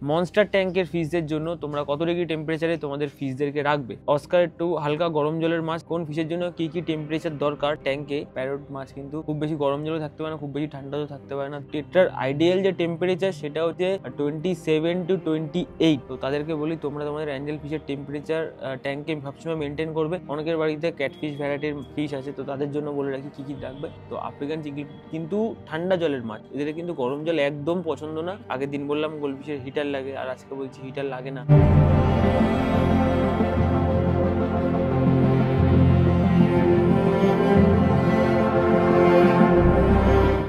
Monster ট্যাঙ্কের ফিশদের জন্য তোমরা কত ডিগ্রি টেম্পারেচারে তোমাদের ফিশদেরকে রাখবে। অস্কার একটু হালকা গরম জলের মাছ কোন ফিশের জন্য কি কি টেম্পারেচার দরকার ট্যাঙ্কে। প্যারট মাছ কিন্তু খুব বেশি গরম জলে থাকতে পারে না, খুব বেশি ঠান্ডাও থাকতে পারে না। এটার আইডিয়াল যে টেম্পারেচার সেটা হচ্ছে 27 to 28। তো তাদেরকে বলি তোমরা তোমাদের অ্যাঞ্জেল ফিশের টেম্পারেচার ট্যাঙ্কে সবসময় মেনটেন করবে। অনেকের বাড়িতে ক্যাটফিশ ভ্যারাইটির ফিশ আছে, তো তাদের জন্য বলে রাখি কি কি রাখবে। তো আফ্রিকান চিকলেট কিন্তু ঠান্ডা জলের মাছ, এদের কিন্তু গরম জল একদম পছন্দ না। আগের দিন বললাম গোল্ডফিশের হিটার লাগে, আর আজকে বলছি হিটার লাগে না।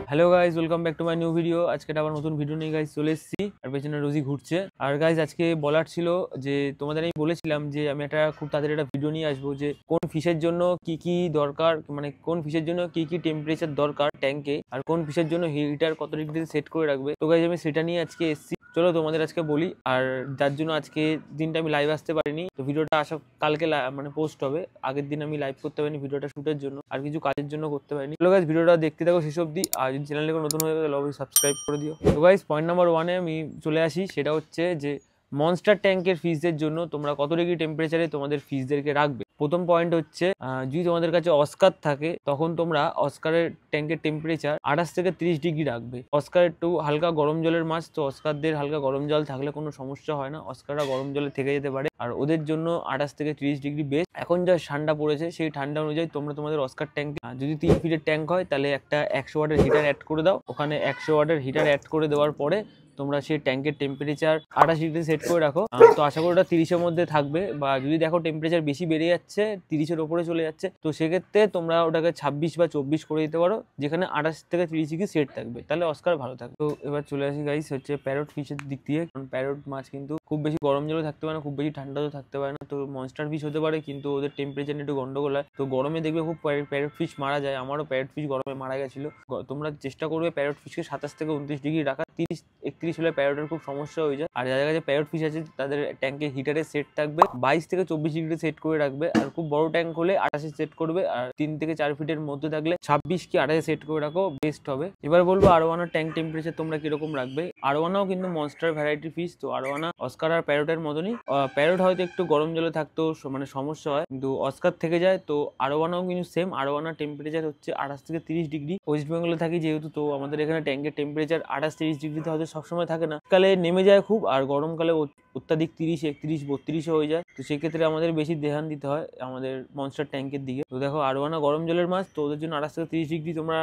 Hello guys, welcome back to my new video. আজকে আবার নতুন ভিডিও নিয়ে গাইজ চলে এসেছি, আর পেছনে রোজি ঘুরছে। আর গাইজ আজকে বলার ছিল যে তোমাদের আমি বলেছিলাম যে আমি একটা খুব তাড়াতাড়ি একটা ভিডিও নিয়ে আসবো যে কোন ফিশের জন্য কি কি দরকার, মানে কোন ফিশের জন্য কি কি টেম্পারেচার দরকার ট্যাঙ্কে, আর কোন ফিশের জন্য হিটার কত ডিগ্রিতে সেট করে রাখবে। তো গাইজ আমি সেটা নিয়ে আজকে এসেছি, চলো তোমাদের আজকে বলি। আর যার জন্য আজকে দিনটা আমি লাইভ আসতে পারিনি, তো ভিডিওটা আসা কালকে মানে পোস্ট হবে। আগের দিন আমি লাইভ করতে পারিনি ভিডিওটা শুটের জন্য, আর কিছু কাজের জন্য করতে পারিনি। চলো গাইজ ভিডিওটা দেখতে থাকো শেষ অবধি, আর যদি চ্যানেলে নতুন হয়ে গেলে তাহলে অবশ্যই সাবস্ক্রাইব করে দিও। তো গাইজ পয়েন্ট নাম্বার 1-এ আমি চলে আসি, সেটা হচ্ছে যে মনস্টার ট্যাঙ্কের ফিশদের জন্য তোমরা কত ডিগ্রি টেম্পারেচারে তোমাদের ফিশদেরকে রাখবে। প্রথম পয়েন্ট হচ্ছে যদি তোমাদের কাছে অস্কার থাকে তখন তোমরা অস্কারের ট্যাঙ্কের টেম্পারেচার 28 থেকে 30 ডিগ্রি রাখবে। অস্কার একটু হালকা গরম জলের মাছ, তো অস্কারদের হালকা গরম জল থাকলে কোনো সমস্যা হয় না, অস্কাররা গরম জলে থেকে যেতে পারে, আর ওদের জন্য 28 থেকে 30 ডিগ্রি বেস্ট। এখন যা ঠান্ডা পড়েছে সেই ঠান্ডা অনুযায়ী তোমরা তোমাদের অস্কার ট্যাঙ্কে যদি 3 ফিটের ট্যাঙ্ক হয় তাহলে একটা 100 ওয়াটের হিটার অ্যাড করে দাও। ওখানে 100 ওয়াটের হিটার অ্যাড করে দেওয়ার পরে তোমরা সেই ট্যাঙ্কের টেম্পারেচার 28 ডিগ্রি সেট করে রাখো। তো আশা করি ওটা 30-এর মধ্যে থাকবে, বা যদি দেখো টেম্পারেচার বেশি বেড়ে যাচ্ছে 30-এর ওপরে চলে যাচ্ছে, তো সেক্ষেত্রে তোমরা ওটাকে 26 বা 24 করে দিতে পারো, যেখানে 28 থেকে 30 ডিগ্রি সেট থাকবে, তাহলে অস্কার ভালো থাকবে। তো এবার চলে আসি গাইস হচ্ছে প্যারট ফিশের দিক দিয়ে। কারণ প্যারট মাছ কিন্তু খুব বেশি গরম জলে থাকতে পারে না, খুব বেশি ঠান্ডাও থাকতে পারে না। তো মনস্টার ফিশ হতে পারে, কিন্তু ওদের টেম্পারেচার একটু গন্ডগোল হয়। তো গরমে দেখবে খুব প্যারট ফিশ মারা যায়, আমারও প্যারট ফিশ গরমে মারা গেছিল। তোমরা চেষ্টা করবে প্যারট ফিশকে 27 থেকে 29 ডিগ্রি রাখা। 30-31 হলে প্যারটের খুব সমস্যা হয়ে যায়। আর যাদের কাছে প্যারট ফিশ আছে তাদের ট্যাঙ্কে হিটারে সেট থাকবে 22 থেকে 24 ডিগ্রি সেট করে রাখবে। আর খুব বড় ট্যাঙ্ক হলে 28 সেট করবে, আর 3 থেকে 4 ফিটের মধ্যে থাকলে 26 কি 28 সেট করে রাখো, বেস্ট হবে। এবার বলবো আরোয়ানার ট্যাঙ্ক টেম্পারেচার তোমরা কিরকম রাখবে। আরোয়ানাও কিন্তু মনস্টার ভ্যারাইটি ফিশ, তো আরোয়ানা অস্কার আর প্যারটের মতনই। প্যারট হয়তো একটু গরম জলে থাকতেও মানে সমস্যা হয়, কিন্তু অস্কার থেকে যায়। তো আরোয়ানাও কিন্তু সেম, আরোয়ানার টেম্পারেচার হচ্ছে 28 থেকে 30 ডিগ্রি। ওয়েস্ট বেঙ্গলে থাকি যেহেতু, তো আমাদের এখানে ট্যাঙ্কের টেম্পারেচার 28-30 ডিগ্রিতে হয়তো সবসময় থাকে না, কালে নেমে যায় খুব, আর গরমকালে অত্যাধিক 30, 31, 32 হয়ে যায়। তো সেক্ষেত্রে আমাদের বেশি ধ্যান দিতে হয় আমাদের মনস্টার ট্যাঙ্কের দিকে। তো দেখো আরোয়ানা গরম জলের মাছ, তো ওদের জন্য 28 থেকে 30 ডিগ্রি তোমরা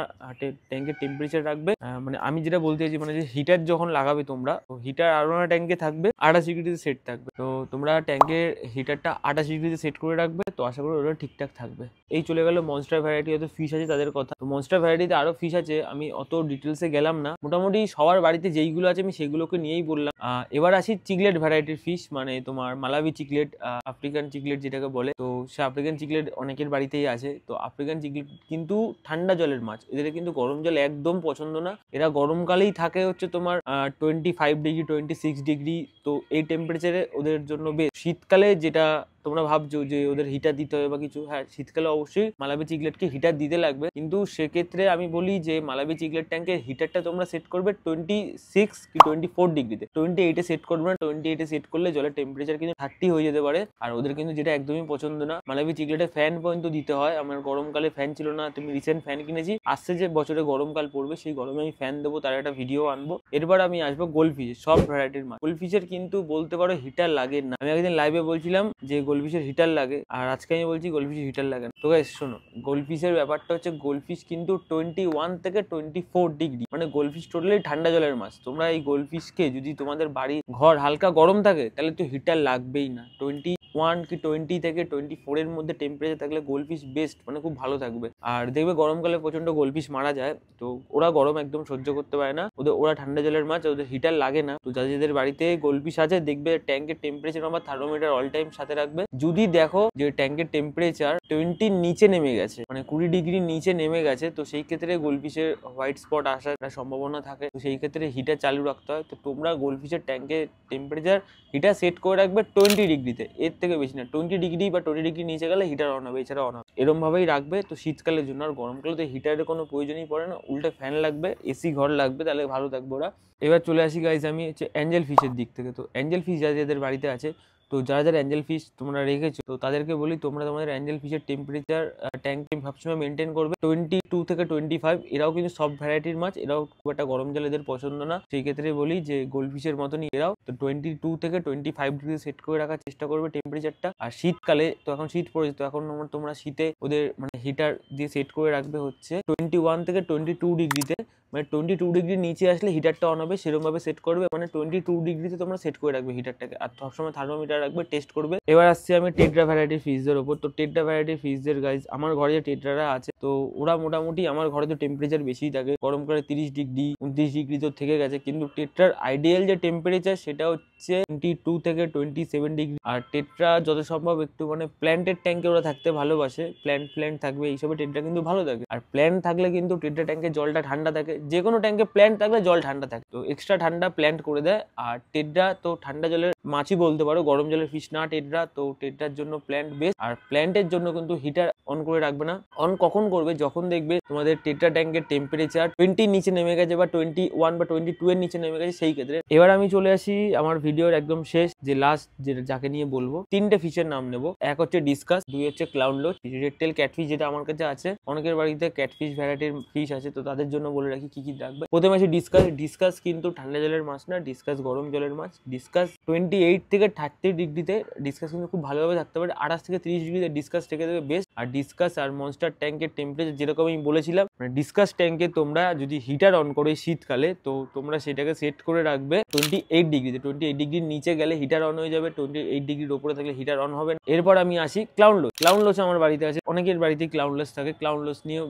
ট্যাঙ্কের টেম্পারেচার রাখবে। মানে আমি যেটা বলতে চাইছি, মানে যে হিটার যখন লাগাবে তোমরা, তো হিটার আরোয়ানা ট্যাঙ্কে থাকবে 28 ডিগ্রিতে সেট থাকবে। তো তোমরা ট্যাঙ্কের হিটারটা 28 ডিগ্রিতে সেট করে রাখবে, তো আশা করি ওটা ঠিকঠাক থাকবে। এই চলে গেল মনস্টার ভ্যারাইটি যত ফিশ আছে তাদের কথা। তো মনস্টার ভ্যারাইটিতে আরো ফিশ আছে, আমি অত ডিটেলসে গেলাম না, মোটামুটি সবার বাড়িতে যেইগুলো আছে আমি সেগুলোকে নিয়েই বললাম। এবার আসি চিকলেট ভ্যারাইটির ফিশ, মানে তোমার মালাবি চিকলেট, আফ্রিকান চিকলেট যেটাকে বলে। তো সে আফ্রিকান চিকলেট অনেকের বাড়িতেই আছে। তো আফ্রিকান চিকলেট কিন্তু ঠান্ডা জলের মাছ, এদের কিন্তু গরম জল একদম পছন্দ না। এরা গরমকালেই থাকে হচ্ছে তোমার 25 ডিগ্রি 26 ডিগ্রি। তো এই টেম্পারেচারে ওদের জন্য বেশ। শীতকালে যেটা তোমরা ভাবছো যে ওদের হিটার দিতে হবে বা কিছু, হ্যাঁ শীতকালে অবশ্যই মালাবি চিকলেটকে হিটার দিতে লাগবে, কিন্তু সেক্ষেত্রে আমি বলি যে মালাবি চিকলেট ট্যাঙ্কের হিটারটা তোমরা সেট করবে 26 কি 24 ডিগ্রিতে। 28-এ সেট করবে না, 28-এ সেট করলে জলের টেম্পারেচার কিন্তু 30 হয়ে যেতে পারে। আর ওদের কিন্তু যেটা একদমই পছন্দ না, মালাবি চিকলেটে ফ্যান পর্যন্ত দিতে হয়। আমার গরমকালে ফ্যান ছিল না, তুমি রিসেন্ট ফ্যান কিনেছি, আসছে যে বছরে গরমকাল পড়বে সেই গরমে আমি ফ্যান দেবো, তার একটা ভিডিও আনবো। এরপর আমি আসবো গোল্ডফিশ, সব ভ্যারাইটির মাছ। গোল্ডফিশের কিন্তু বলতে পারো হিটার লাগে না। আমি একদিন লাইভে বলছিলাম যে গোল্ডফিশের হিটার লাগে, আর আজকে আমি বলছি গোল্ডফিশের হিটার লাগে না। তো গাইস শোনো, গোল্ডফিশের ব্যাপারটা হচ্ছে গোল্ডফিশ কিন্তু 21 থেকে 24 ডিগ্রি, মানে গোল্ডফিশ টোটালি ঠান্ডা জলের মাছ। তোমরা এই গোল্ডফিশকে যদি তোমাদের বাড়ি ঘর হালকা গরম থাকে তাহলে তো হিটার লাগবেই না। 21 কি 20 থেকে 24 এর মধ্যে টেম্পারেচার থাকলে গোল্ডফিশ বেস্ট, মানে খুব ভালো থাকবে। আর দেখবে গরমকালে প্রচন্ড গোল্ডফিশ মারা যায়, তো ওরা গরম একদম সহ্য করতে পারে না, ওরা ঠান্ডা জলের মাছ, ওদের হিটার লাগে না। তো যাদের বাড়িতে গোল্ডফিশ আছে দেখবে ট্যাঙ্কের টেম্পারেচার আমার থার্মোমিটার অল টাইম সাথে রাখবে। যদি দেখো যে ট্যাঙ্কের টেম্পারেচার 20 নিচে নেমে গেছে, মানে 20 ডিগ্রি নিচে নেমে গেছে, তো সেই ক্ষেত্রে গোল্ডফিশের হোয়াইট স্পট আসার একটা সম্ভাবনা থাকে। তো সেই ক্ষেত্রে হিটার চালু রাখতে হয়। তো তোমরা গোল্ডফিশের ট্যাঙ্কের টেম্পারেচার হিটার সেট করে রাখবে 20 ডিগ্রিতে, এর থেকে বেশি না। 20 ডিগ্রি বা 20 ডিগ্রি নিচে গেলে হিটার অন হবে, এছাড়া অন হবে। এরম ভাবেই রাখবে, তো শীতকালের জন্য। আর গরমকালে তো হিটারের কোনো প্রয়োজনই পড়ে না, উল্টে ফ্যান লাগবে, এসি ঘর লাগবে, তাহলে ভালো থাকবে ওরা। এবার চলে আসি গাইজ আমি হচ্ছে অ্যাঞ্জেল ফিশের দিক থেকে। তো অ্যাঞ্জেল ফিশ যাদের বাড়িতে আছে, তো যারা যারা অ্যাঞ্জেল ফিশ তোমরা রেখেছো, তো তাদেরকে বলি তোমরা তোমাদের অ্যাঞ্জেল ফিশের টেম্পারেচার ট্যাঙ্কে সবসময় মেনটেন করবে 22 থেকে 25। এরাও কিন্তু সব ভ্যারাইটির মাছ, এরাও খুব একটা গরম জল এদের পছন্দ না। সেই ক্ষেত্রে বলি যে গোল্ড ফিশের মতনই এরাও, তো 22 থেকে 25 ডিগ্রি সেট করে রাখার চেষ্টা করবে টেম্পারেচারটা। আর শীতকালে তো এখন শীত পড়েছে, তো এখন তোমরা শীতে ওদের মানে হিটার দিয়ে সেট করে রাখবে হচ্ছে 21 থেকে 22 ডিগ্রিতে। মানে 22 ডিগ্রি নিচে আসলে হিটারটা অন হবে, সেরকম ভাবে সেট করবে। মানে 22 ডিগ্রিতে তোমরা সেট করে রাখবে হিটারটাকে, আর সবসময় থার্মোমিটার রাখবে, টেস্ট করবে। এবার আসছে আমি টেট্রা ভ্যারাইটির ফিশদের ওপর। তো টেট্রা ভ্যারাইটির ফিশদের গাইজ, আমার ঘরে যে টেট্রারা আছে, তো ওরা মোটামুটি, আমার ঘরে তো টেম্পারেচার বেশিই থাকে, গরমকালে 30 ডিগ্রি 29 ডিগ্রি তো থেকে গেছে, কিন্তু টেট্রার আইডিয়াল যে টেম্পারেচার সেটা হচ্ছে 22 থেকে 27 ডিগ্রি। আর টেট্রা যত সম্ভব একটু মানে প্ল্যান্টের ট্যাঙ্কে ওরা থাকতে ভালোবাসে, প্ল্যান্ট থাকবে এইসবে টেট্রা কিন্তু ভালো থাকে। আর প্ল্যান্ট থাকলে কিন্তু টেট্রা ট্যাঙ্কে জলটা ঠান্ডা থাকে, যে কোনো ট্যাঙ্কে প্ল্যান্ট থাকলে জল ঠান্ডা থাকে, তো এক্সট্রা ঠান্ডা প্ল্যান্ট করে দেয়। আর টেট্রা তো ঠান্ডা জলের মাছই বলতে পারো, গরম জলের ফিশ না টেট্রা, তো টেট্রার জন্য প্ল্যান্ট বেস্ট। আর প্ল্যান্টের জন্য কিন্তু হিটার অন করে রাখবে না। অন কখন করবে? যখন দেখবে তোমাদের টেট্রা ট্যাঙ্কের টেম্পারেচার 20 নিচে নেমে গেছে, বা 21 বা 22 এর নিচে নেমে গেছে, সেই ক্ষেত্রে। এবার আমি চলে আসি আমার ভিডিওর একদম শেষ, যে লাস্ট যাকে নিয়ে বলবো। 3টে ফিশের নাম নেবো। এক হচ্ছে ডিসকাস, 2 হচ্ছে clown loach, red tail catfish যেটা আমার কাছে আছে। অনেকের বাড়িতে ক্যাটফিশ ভ্যারাইটির ফিশ আছে, তো তাদের জন্য বলে রাখি কি কি রাখবে। প্রথমে আছে ডিসকাস। ডিসকাস কিন্তু ঠান্ডা জলের মাছ না, ডিসকাস গরম জলের মাছ। ডিসকাস 28 থেকে 30 ডিগ্রিতে ডিসকাস কিন্তু খুব ভালোভাবে থাকতে পারে। 28 থেকে 30 ডিগ্রিতে ডিসকাস থেকে দেবে best. Are discuss R monster ট্যাঙ্কের টেম্পারেচার যেরকম আমি বলেছিলাম, মানে ডিসকাস ট্যাঙ্কে তোমরা যদি হিটার অন করো শীতকালে, তো তোমরা সেটাকে সেট করে রাখবে 28 ডিগ্রিতে। 28 ডিগ্রির নিচে গেলে হিটার অন হয়ে যাবে, 28 ডিগ্রির উপরে থাকলে হিটার অন হবে না। এরপর আমি আসি ক্লাউন লোচ। ক্লাউন লোচ আমার বাড়িতে আছে, অনেকের বাড়িতেই ক্লাউন লোচ থাকে। ক্লাউন লোচ নিয়ে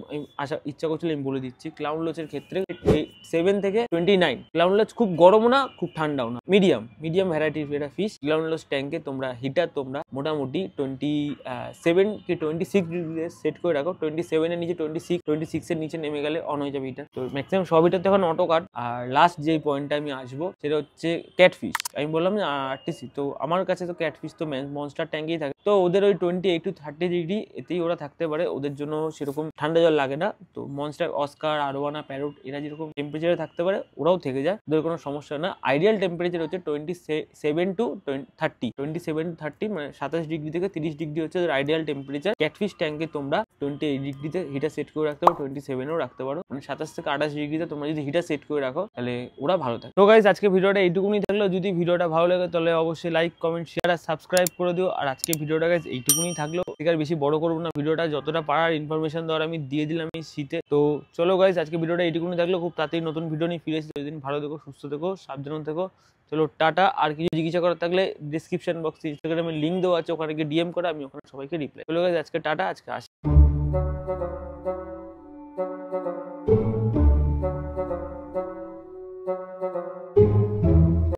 আসা ইচ্ছা করছিল, আমি বলে দিচ্ছি। ক্লাউন লোচের ক্ষেত্রে 7 থেকে 29। ক্লাউন লোচ খুব গরমও না, খুব ঠান্ডাও না, মিডিয়াম ভ্যারাইটির এটা ফিশ। ক্লাউন লোচ ট্যাঙ্কে তোমরা হিটার তোমরা মোটামুটি 27 কি 26 ডিগ্রিতে সেট করে রাখো। 27 এর নিচে 26 এর নিচে নেমে গেলে অন হয়ে যাবে হিটার। তো ম্যাক্সিমাম সব হিটার তো এখন অটো কাট। আর লাস্ট যেই পয়েন্টটা আমি আসবো সেটা হচ্ছে ক্যাটফিশ। আমি বললাম যে আরটিসি, তো আমার কাছে তো ক্যাটফিশ তো মনস্টার ট্যাঙ্কেই থাকে, তো ওদের ওই 28 to 30 ডিগ্রি এতেই ওরা থাকতে পারে, ওদের জন্য সেরকম ঠান্ডা জল লাগে না। তো মনস্টার, অস্কার, আরোয়ানা, প্যারোট এরা যেরকম টেম্পারেচারে থাকতে পারে ওরাও থেকে যায়, ওদের কোনো সমস্যা না। আইডিয়াল টেম্পারেচার হচ্ছে 27 to 30, মানে 27 ডিগ্রি থেকে 30 ডিগ্রি হচ্ছে ওদের আইডিয়াল টেম্পারেচার। ক্যাটফিশ ট্যাঙ্কে তোমরা 28 ডিগ্রিতে হিটার সেট করে রাখতে পারো, 27-ও রাখতে পারো, মানে 27 থেকে 28 ডিগ্রিতে তোমরা যদি হিটার সেট করে রাখো তাহলে ওরা ভালো থাকে। তো গাইস, আজকে ভিডিওটা এইটুকুনি থাকলো। যদি ভিডিওটা ভালো লাগে তাহলে অবশ্যই লাইক, কমেন্ট, শেয়ার আর সাবস্ক্রাইব করে দিও। আর আজকে ভিডিওটা গাইস এইটুকুনি থাকলো, ঠিক আছে? বেশি বড় করবো না ভিডিওটা, যতটা পারার ইনফরমেশন দেওয়ার আমি দিয়ে দিলাম এই শীতে। তো চলো গাইস, আজকে ভিডিওটা এইটুকুনি থাকলো। খুব তাড়াতাড়ি নতুন ভিডিও নিয়ে ফিরে এসেছি। ওইদিন ভালো থেকো, সুস্থ থেকো, সাবধান থেকো। চলো টাটা। আর কিছু জিজ্ঞাসা করার থাকলে ডিসক্রিপশন বক্সে ইনস্টাগ্রামে লিঙ্ক দেওয়া আছে, ওখানে গিয়ে ডিএম করে, আমি ওখানে সবাইকে রিপ্লাই। চলো গাইস, আজকে টাটা, আজকে আসি।